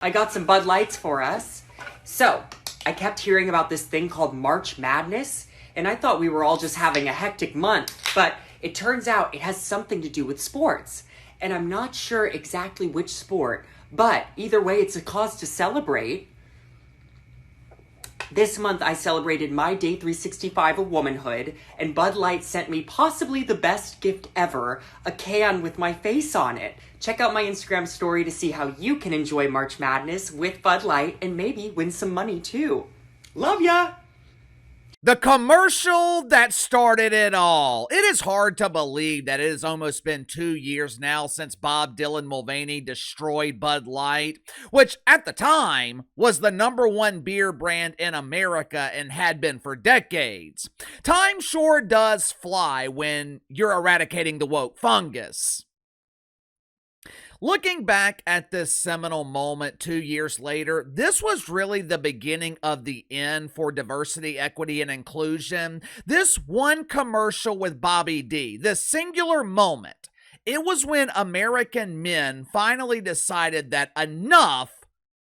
I got some Bud Lights for us. So, I kept hearing about this thing called March Madness, and I thought we were all just having a hectic month, but it turns out it has something to do with sports. And I'm not sure exactly which sport, but either way, it's a cause to celebrate. This month, I celebrated my day 365 of womanhood, and Bud Light sent me possibly the best gift ever, a can with my face on it. Check out my Instagram story to see how you can enjoy March Madness with Bud Light and maybe win some money too. Love ya! The commercial that started it all. It is hard to believe that it has almost been 2 years now since Bob Dylan Mulvaney destroyed Bud Light, which at the time was the #1 beer brand in America and had been for decades. Time sure does fly when you're eradicating the woke fungus. Looking back at this seminal moment 2 years later, this was really the beginning of the end for diversity, equity, and inclusion. This one commercial with Bobby D, this singular moment, it was when American men finally decided that enough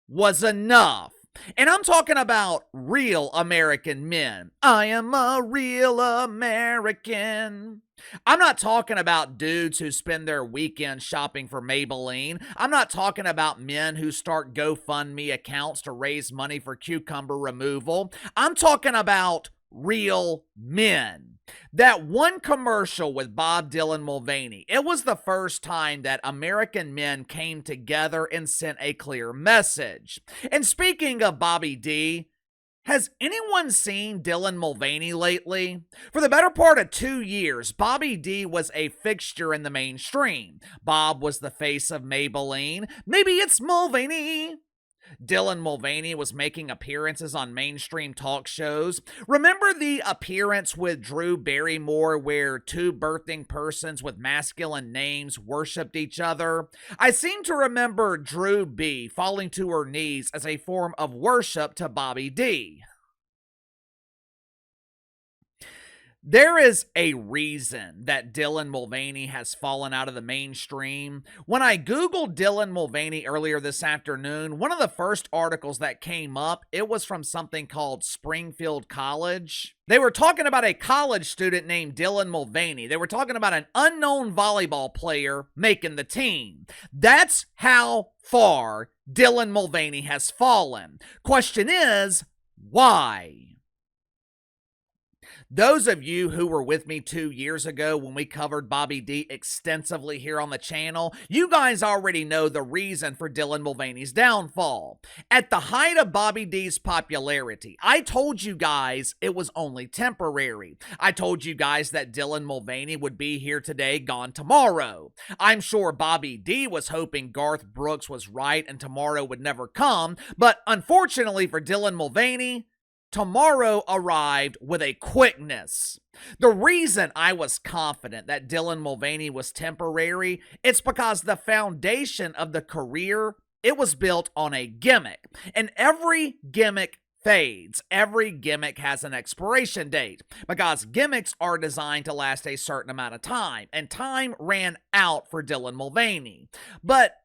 was enough. And I'm talking about real American men. I am a real American. I'm not talking about dudes who spend their weekend shopping for Maybelline. I'm not talking about men who start GoFundMe accounts to raise money for cucumber removal. I'm talking about real men. That one commercial with Bob Dylan Mulvaney, it was the first time that American men came together and sent a clear message. And speaking of Bobby D, has anyone seen Dylan Mulvaney lately? For the better part of 2 years, Bobby D was a fixture in the mainstream. Bob was the face of Maybelline. Maybe it's Mulvaney. Dylan Mulvaney was making appearances on mainstream talk shows. Remember the appearance with Drew Barrymore where two birthing persons with masculine names worshipped each other? I seem to remember Drew B falling to her knees as a form of worship to Bobby D. There is a reason that Dylan Mulvaney has fallen out of the mainstream. When I Googled Dylan Mulvaney earlier this afternoon, one of the first articles that came up, it was from something called Springfield College. They were talking about a college student named Dylan Mulvaney. They were talking about an unknown volleyball player making the team. That's how far Dylan Mulvaney has fallen. Question is, why? Those of you who were with me 2 years ago when we covered Bobby D extensively here on the channel, you guys already know the reason for Dylan Mulvaney's downfall. At the height of Bobby D's popularity, I told you guys it was only temporary. I told you guys that Dylan Mulvaney would be here today, gone tomorrow. I'm sure Bobby D was hoping Garth Brooks was right and tomorrow would never come, but unfortunately for Dylan Mulvaney, tomorrow arrived with a quickness. The reason I was confident that Dylan Mulvaney was temporary, it's because the foundation of the career, it was built on a gimmick. And every gimmick fades. Every gimmick has an expiration date because gimmicks are designed to last a certain amount of time, and time ran out for Dylan Mulvaney. But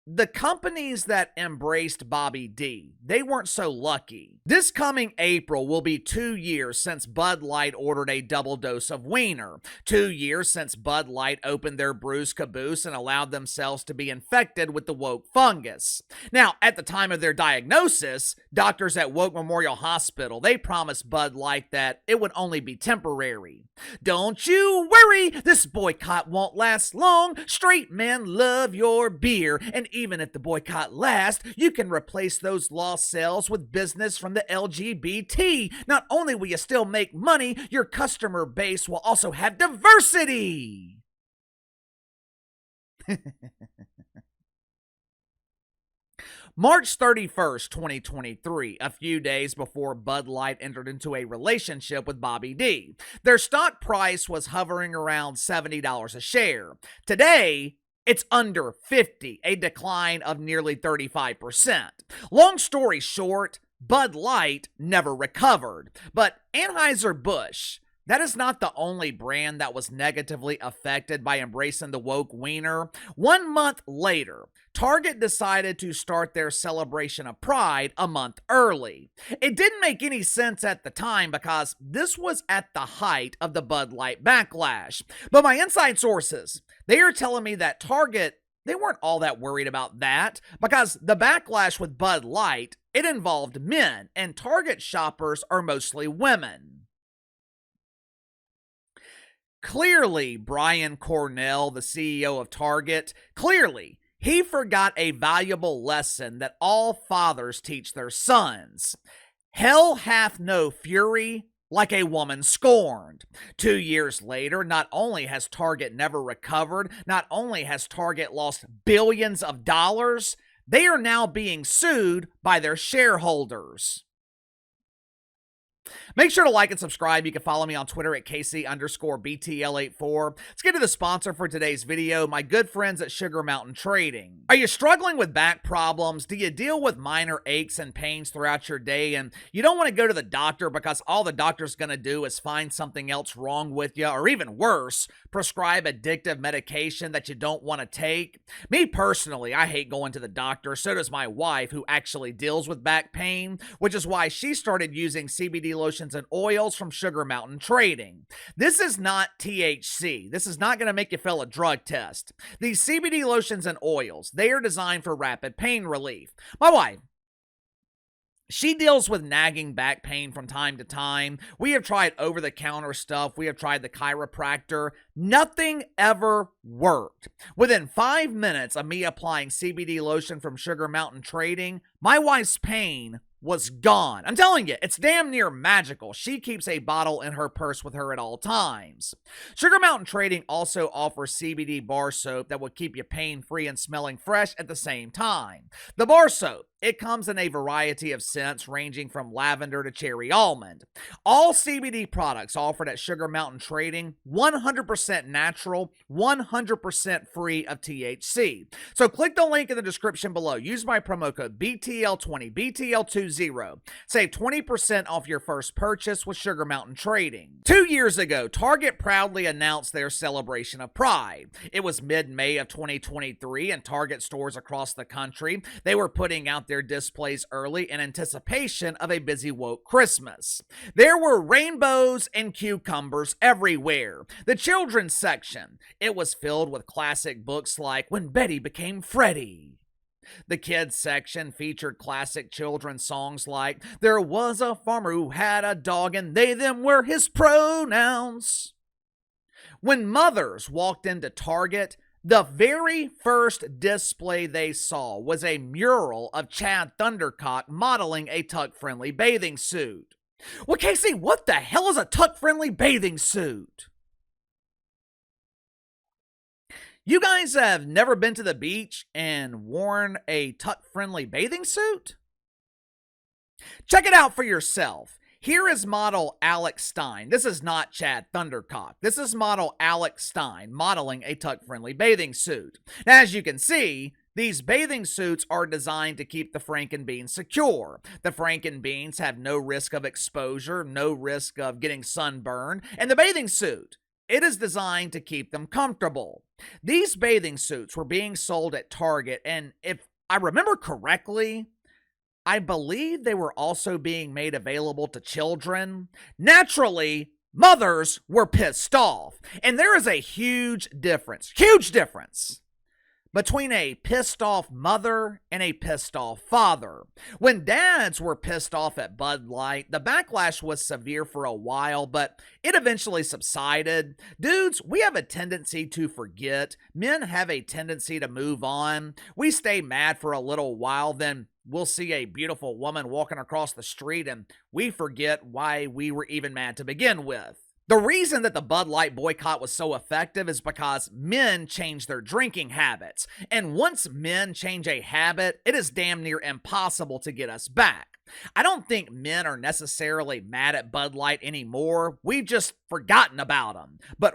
the companies that embraced Bobby D, they weren't so lucky. This coming April will be 2 years since Bud Light ordered a double dose of Wiener. 2 years since Bud Light opened their Brews Caboose and allowed themselves to be infected with the woke fungus. Now, at the time of their diagnosis, doctors at Woke Memorial Hospital, they promised Bud Light that it would only be temporary. Don't you worry, this boycott won't last long. Straight men love your beer, and even if the boycott lasts, you can replace those lost sales with business from the LGBT. Not only will you still make money, your customer base will also have diversity. March 31st, 2023, a few days before Bud Light entered into a relationship with Bobby D. Their stock price was hovering around $70 a share. Today, it's under 50, a decline of nearly 35%. Long story short, Bud Light never recovered. But Anheuser-Busch, That is not the only brand that was negatively affected by embracing the woke wiener. 1 month later, Target decided to start their celebration of Pride a month early. It didn't make any sense at the time because this was at the height of the Bud Light backlash. But my inside sources, they are telling me that Target, they weren't all that worried about that because the backlash with Bud Light, it involved men, and Target shoppers are mostly women. Clearly, Brian Cornell, the CEO of Target, clearly, he forgot a valuable lesson that all fathers teach their sons. Hell hath no fury like a woman scorned. 2 years later, not only has Target never recovered, not only has Target lost billions of dollars, they are now being sued by their shareholders. Make sure to like and subscribe. You can follow me on Twitter at KC_BTL84. Let's get to the sponsor for today's video, my good friends at Sugar Mountain Trading. Are you struggling with back problems? Do you deal with minor aches and pains throughout your day and you don't want to go to the doctor because all the doctor's going to do is find something else wrong with you, or even worse, prescribe addictive medication that you don't want to take? Me personally, I hate going to the doctor. So does my wife, who actually deals with back pain, which is why she started using CBD lotions and oils from Sugar Mountain Trading. This is not THC. This is not going to make you fail a drug test. These CBD lotions and oils, they are designed for rapid pain relief. My wife, she deals with nagging back pain from time to time. We have tried over-the-counter stuff. We have tried the chiropractor. Nothing ever worked. Within 5 minutes of me applying CBD lotion from Sugar Mountain Trading, my wife's pain was gone. I'm telling you, it's damn near magical. She keeps a bottle in her purse with her at all times. Sugar Mountain Trading also offers CBD bar soap that will keep you pain-free and smelling fresh at the same time. The bar soap, it comes in a variety of scents ranging from lavender to cherry almond. All CBD products offered at Sugar Mountain Trading, 100% natural, 100% free of THC. So click the link in the description below. Use my promo code BTL20, BTL20. Save 20% off your first purchase with Sugar Mountain Trading. 2 years ago, Target proudly announced their celebration of Pride. It was mid-May of 2023, and Target stores across the country, they were putting out their displays early in anticipation of a busy woke Christmas. There were rainbows and cucumbers everywhere. The children's section, it was filled with classic books like When Betty Became Freddie. The kids section featured classic children's songs like There Was a Farmer Who Had a Dog and They Them Were His Pronouns. When mothers walked into Target, the very first display they saw was a mural of Chad Thundercock modeling a tuck-friendly bathing suit. Well, Casey, what the hell is a tuck-friendly bathing suit? You guys have never been to the beach and worn a tuck-friendly bathing suit? Check it out for yourself. Here is model Alex Stein. This is not Chad Thundercock. This is model Alex Stein modeling a tuck-friendly bathing suit. Now, as you can see, these bathing suits are designed to keep the Frankenbeans secure. The Frankenbeans have no risk of exposure, no risk of getting sunburned, and the bathing suit, it is designed to keep them comfortable. These bathing suits were being sold at Target, and if I remember correctly, I believe they were also being made available to children. Naturally, mothers were pissed off, and there is a huge difference between a pissed off mother and a pissed off father. When dads were pissed off at Bud Light, the backlash was severe for a while, but it eventually subsided. Dudes, we have a tendency to forget. Men have a tendency to move on. We stay mad for a little while, then we'll see a beautiful woman walking across the street and we forget why we were even mad to begin with. The reason that the Bud Light boycott was so effective is because men change their drinking habits. And once men change a habit, it is damn near impossible to get us back. I don't think men are necessarily mad at Bud Light anymore. We've just forgotten about them. But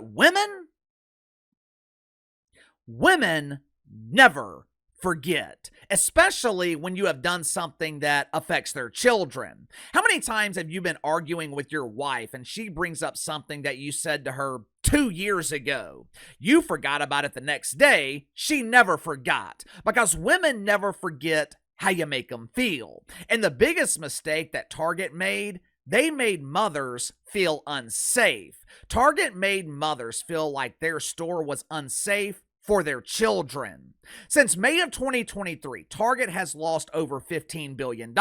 women never forget. especially when you have done something that affects their children. How many times have you been arguing with your wife and she brings up something that you said to her 2 years ago? You forgot about it the next day. She never forgot, because women never forget how you make them feel. And the biggest mistake that Target made, they made mothers feel unsafe. Target made mothers feel like their store was unsafe for their children. Since May of 2023, Target has lost over $15 billion.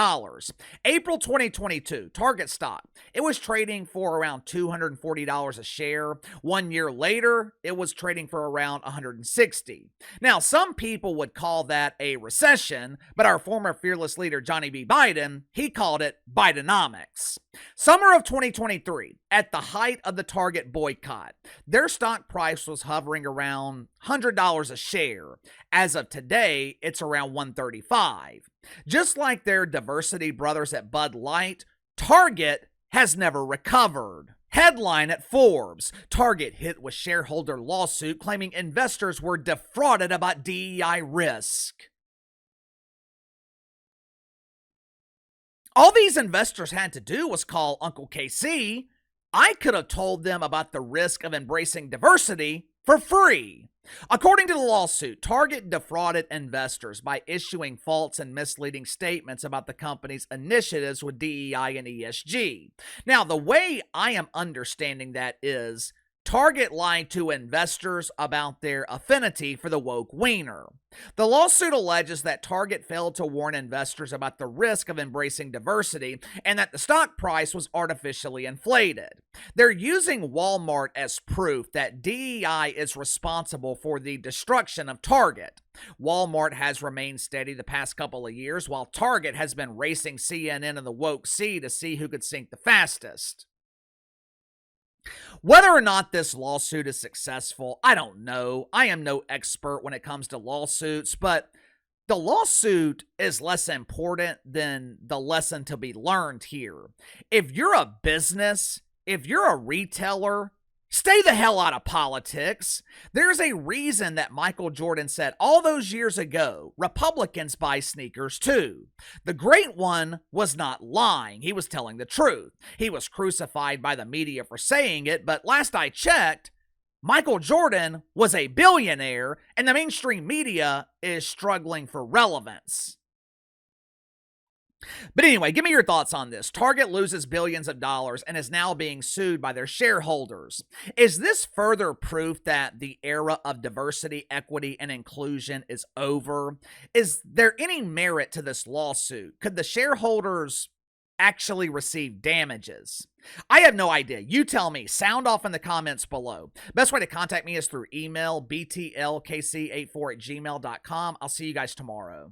April 2022, Target stock, it was trading for around $240 a share. 1 year later, it was trading for around $160. Now, some people would call that a recession, but our former fearless leader, Johnny B. Biden, he called it Bidenomics. Summer of 2023, at the height of the Target boycott, their stock price was hovering around $100 a share. As of today, it's around $135. Just like their diversity brothers at Bud Light, Target has never recovered. Headline at Forbes: Target hit with shareholder lawsuit claiming investors were defrauded about DEI risk. All these investors had to do was call Uncle KC. I could have told them about the risk of embracing diversity for free. According to the lawsuit, Target defrauded investors by issuing false and misleading statements about the company's initiatives with DEI and ESG. Now, the way I am understanding that is Target lied to investors about their affinity for the woke wiener. The lawsuit alleges that Target failed to warn investors about the risk of embracing diversity and that the stock price was artificially inflated. They're using Walmart as proof that DEI is responsible for the destruction of Target. Walmart has remained steady the past couple of years, while Target has been racing CNN in the woke sea to see who could sink the fastest. Whether or not this lawsuit is successful, I don't know. I am no expert when it comes to lawsuits, but the lawsuit is less important than the lesson to be learned here. If you're a business, if you're a retailer, stay the hell out of politics. There's a reason that Michael Jordan said all those years ago, Republicans buy sneakers too. The great one was not lying. He was telling the truth. He was crucified by the media for saying it, but last I checked, Michael Jordan was a billionaire and the mainstream media is struggling for relevance. But anyway, give me your thoughts on this. Target loses billions of dollars and is now being sued by their shareholders. Is this further proof that the era of diversity, equity, and inclusion is over? Is there any merit to this lawsuit? Could the shareholders actually receive damages? I have no idea. You tell me. Sound off in the comments below. Best way to contact me is through email, btlkc84@gmail.com. I'll see you guys tomorrow.